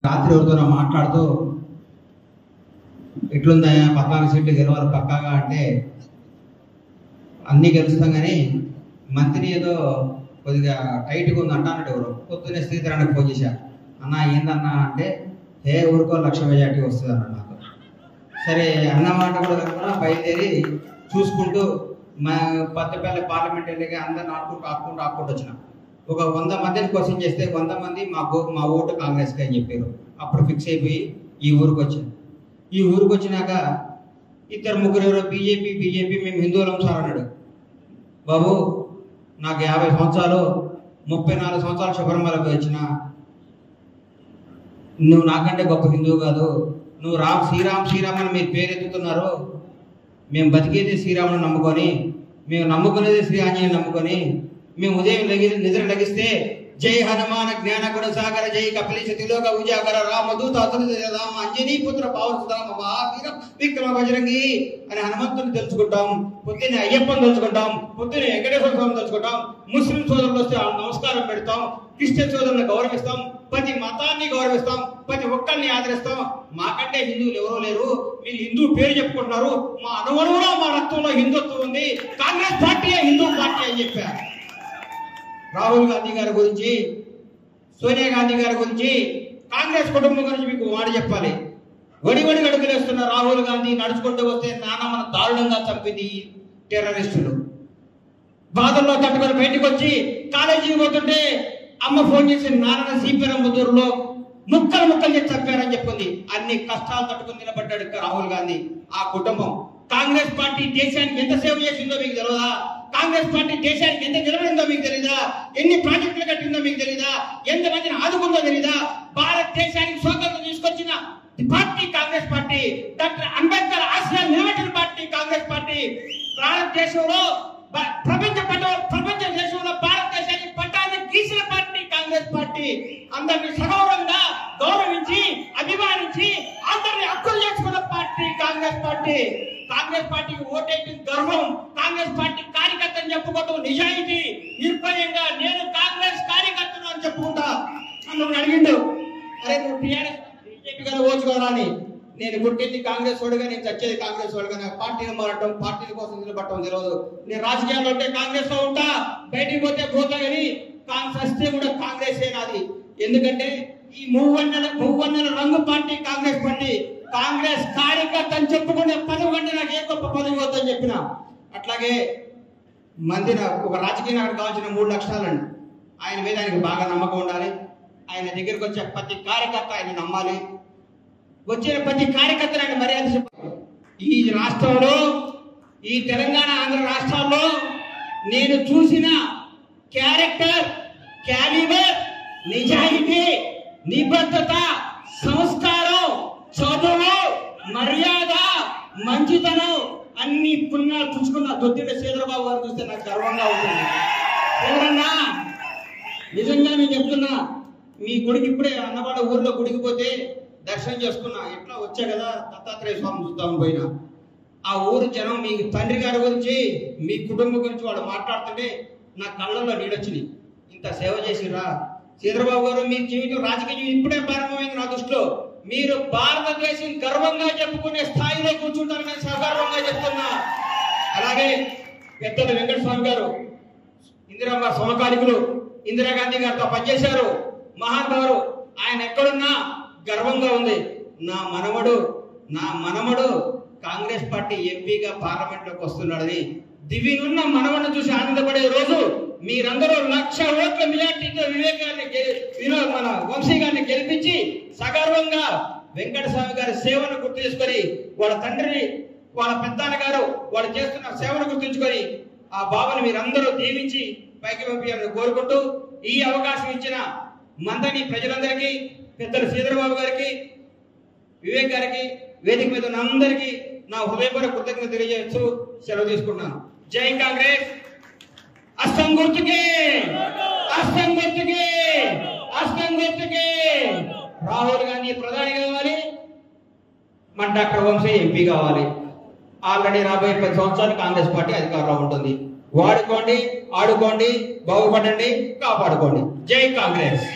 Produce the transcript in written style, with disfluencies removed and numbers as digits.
రాత్రి ఎవరితో మాట్లాడుతూ ఎట్లుందా 14 సీట్లు గెలవాలి పక్కాగా అంటే అన్నీ గెలుస్తాం కానీ మంత్రి ఏదో కొద్దిగా టైట్గా ఉంది అంటాడు. ఎవరు పొద్దున్నే శ్రీధరానికి ఫోన్ చేశారు, అన్న ఏందన్నా అంటే ఊరికో 1,00,000 మెజార్టీ వస్తుంది అన్నాడు నాకు. సరే అన్నమాట కూడా కనుక బయలుదేరి చూసుకుంటూ మా పత్తపల్లి పార్లమెంట్ వెళ్ళి అందరిని ఆపుకుంటూ వచ్చిన. ఒక 100 మందిని క్వశ్చన్ చేస్తే 100 మంది మా ఓటు కాంగ్రెస్కి అని చెప్పారు. అప్పుడు ఫిక్స్ అయిపోయి ఈ ఊరికి వచ్చాను. ఈ ఊరికి వచ్చినాక 2-3 ఎవరో బీజేపీ మేము హిందువులం సార్ అన్నాడు. బాబు నాకు 50 సంవత్సరాలు 34 సంవత్సరాలు శబరిమలకు వచ్చిన, నువ్వు నాకంటే గొప్ప హిందువు కాదు. నువ్వు శ్రీరామ్ అని మీరు పేరెత్తుతున్నారు. మేము బతికేది శ్రీరాముని నమ్ముకొని, మేము నమ్ముకునేది శ్రీ ఆంజనేయుని నమ్ముకొని, మేము ఉదయం నిద్ర లగిస్తే జై హనుమాన జ్ఞాన గుణ సాగర జై కపిలేశ తిలోక ఉజాగర రామదూత రామ అంజనీ పుత్ర పావసురామ మహావీర విక్రమ బజరంగి అని హనుమంతుని తెలుసుకుంటాం. పొద్దున్నే అయ్యప్పని తెలుసుకుంటాం, పొద్దున్నే వెంకటేశ్వర స్వామిని తెలుసుకుంటాం. ముస్లిం సోదరులు వస్తే నమస్కారం పెడతాం, క్రిస్టియన్ సోదరులను గౌరవిస్తాం, ప్రతి మతాన్ని గౌరవిస్తాం, ప్రతి ఒక్కరిని ఆదరిస్తాం. మాకంటే హిందువులు ఎవరో లేరు, మీరు హిందూ పేరు చెప్పుకుంటున్నారు, మా అనువనువులో మా రక్తంలో హిందుత్వం ఉంది, కాంగ్రెస్ పార్టీయే హిందూ పార్టీ అని చెప్పారు. రాహుల్ గాంధీ గారి గురించి, సోనియా గాంధీ గారి గురించి, కాంగ్రెస్ కుటుంబం గురించి మీకు మాట చెప్పాలి. వడి అడుగులేస్తున్న రాహుల్ గాంధీ నడుచుకుంటూ వస్తే నాన్న దారుణంగా చంపింది టెర్రరిస్టులు. బాధల్లో తట్టుకొని బయటకు వచ్చి కాలేజీకి పోతుంటే అమ్మ ఫోన్ చేసి నాన్న శ్రీపెరంబుదూరులో ముక్కలు చేసి చంపారని చెప్పింది. అన్ని కష్టాలు తట్టుకొని నిలబడ్డాడు రాహుల్ గాంధీ. ఆ కుటుంబం కాంగ్రెస్ పార్టీ దేశానికి ఎంత సేవ చేసిందో మీకు తెలియదా? కాంగ్రెస్ పార్టీ దేశానికి ఎంత నిలబడిందో మీకు తెలీదా? ఎన్ని ప్రాజెక్టులు కట్టిందో మీకు తెలీదా? ఎంతమందిని ఆదుకుందో తెలీదా? భారతదేశానికి స్వాతంత్రం తీసుకొచ్చిన party Congress party. Doctor Ambedkar ఆశయాలు నిలబెట్టిన పార్టీ కాంగ్రెస్ పార్టీ. భారతదేశంలో ప్రపంచ దేశంలో భారతదేశానికి పట్టాన్ని గీసిన పార్టీ కాంగ్రెస్ పార్టీ. అందరినీ సగౌరవంగా గౌరవించి అభిమానించి అందరినీ హక్కులు చేసుకున్న పార్టీ కాంగ్రెస్ పార్టీ. కాంగ్రెస్ పార్టీకి ఓటేయడం గర్వం, కాంగ్రెస్ పార్టీ కార్యకర్తని చెప్పుకోవటం నిజాయితీ. నిర్భయంగా నేను కాంగ్రెస్ కార్యకర్తను అని చెప్పుకుంటా. నన్ను అడిగిండు, అరే నువ్వు టీఆర్ఎస్ బీజేపీ గారు ఓచుకోరా అని. నేను పుట్టింది కాంగ్రెస్ వాడుగా, నేను చచ్చేది కాంగ్రెస్ వాడుగా. పార్టీని మారటం, పార్టీల కోసం నిలబడటం తెలియదు. నేను రాజకీయాల్లో ఉంటే కాంగ్రెస్ లో ఉంటా, బయటికి పోతే పోతా, కానీ వస్తే కూడా కాంగ్రెస్ నాది. ఎందుకంటే ఈ మూవన్నెల రంగు పార్టీ కాంగ్రెస్ పార్టీ. కాంగ్రెస్ కార్యకర్త అని చెప్పుకునే పదవి కంటే నాకు ఏ గొప్ప పదవి వద్దని చెప్పిన. అట్లాగే మందిన ఒక రాజకీయ నాయకుడు కావాల్సిన 3 లక్షణాలండి. ఆయన మీద ఆయనకు బాగా నమ్మకం ఉండాలి. ఆయన దగ్గరికి వచ్చే ప్రతి కార్యకర్త ఆయన నమ్మాలి. వచ్చిన ప్రతి కార్యకర్తను ఆయన మర్యాద చెప్పాలి. ఈ రాష్ట్రంలో, ఈ తెలంగాణ ఆంధ్ర రాష్ట్రాల్లో నేను చూసిన క్యారెక్టర్, క్యాలిబర్, నిజాయితీ, నిబద్ధత, సంస్కారం, చదువు, మర్యాద, మంచితనం అన్ని పుణ్యాలు చూసుకున్న దొద్దిడ శ్రీధరబాబు గారు చూస్తే నాకు గర్వంగా ఉంటుంది. ఎవరన్నా నిజంగా నేను చెప్తున్నా, మీ గుడికి ఇప్పుడే అన్నవాడ ఊర్లో గుడికి పోతే దర్శనం చేసుకున్నా. ఎట్లా వచ్చా కదా దత్తాత్రేయ స్వామి చూద్దామని పోయినా. ఆ ఊరు జనం మీ తండ్రి గారి గురించి, మీ కుటుంబం గురించి వాళ్ళు మాట్లాడుతుంటే నా కళ్ళల్లో నీడొచ్చినాయి. ఇంత సేవ చేసిరా శ్రీధరబాబు గారు. మీ జీవితం, రాజకీయ జీవితం ఇప్పుడే ప్రారంభమైంది నా దృష్టిలో. మీరు భారతదేశం గర్వంగా చెప్పుకునే స్థాయిలో కూర్చుంటారు, నేను సగర్వంగా చెప్తున్నా. అలాగే పెద్దలు వెంకటస్వామి గారు, ఇందిరమ్మ సమకాలికులు, ఇందిరాగాంధీ గారితో పనిచేశారు, మహానుభావులు. ఆయన ఎక్కడున్నా గర్వంగా ఉంది. నా మనమడు కాంగ్రెస్ పార్టీ ఎంపీగా పార్లమెంట్ లోకి వస్తున్నాడని దివినున్న మనవను చూసి ఆనందపడే రోజు మీరందరూ 1,00,000 ఓట్ల మెజార్టీతో మన వంశీ గారిని గెలిపించి సగర్వంగా వెంకటస్వామి గారి సేవను గుర్తు చేసుకొని, వాళ్ళ తండ్రిని, వాళ్ళ పెద్దాన్న గారు వాళ్ళు చేస్తున్న సేవను గుర్తుంచుకొని ఆ బాబుని మీరందరూ దీవించి పైకి పంపించాలని కోరుకుంటూ, ఈ అవకాశం ఇచ్చిన మందని ప్రజలందరికీ, పెద్దలు శ్రీధరబాబు గారికి, వివేక్ గారికి, వేదిక మీద ఉన్న అందరికీ నా హృదయపూర్వక కృతజ్ఞత తెలియజేస్తూ సెలవు తీసుకుంటున్నాను. జై కాంగ్రెస్. అస్తం గుర్తుకే, అస్తం గుర్తుకే, అస్తం గుర్తుకే. రాహుల్ గాంధీ ప్రధాని కావాలి, మన డాక్టర్ వంశీ ఎంపీ కావాలి. ఆల్రెడీ రాబోయే 10 సంవత్సరాలు కాంగ్రెస్ పార్టీ అధికారంలో ఉంటుంది. వాడుకోండి, ఆడుకోండి, బాగుపడండి, కాపాడుకోండి. జై కాంగ్రెస్.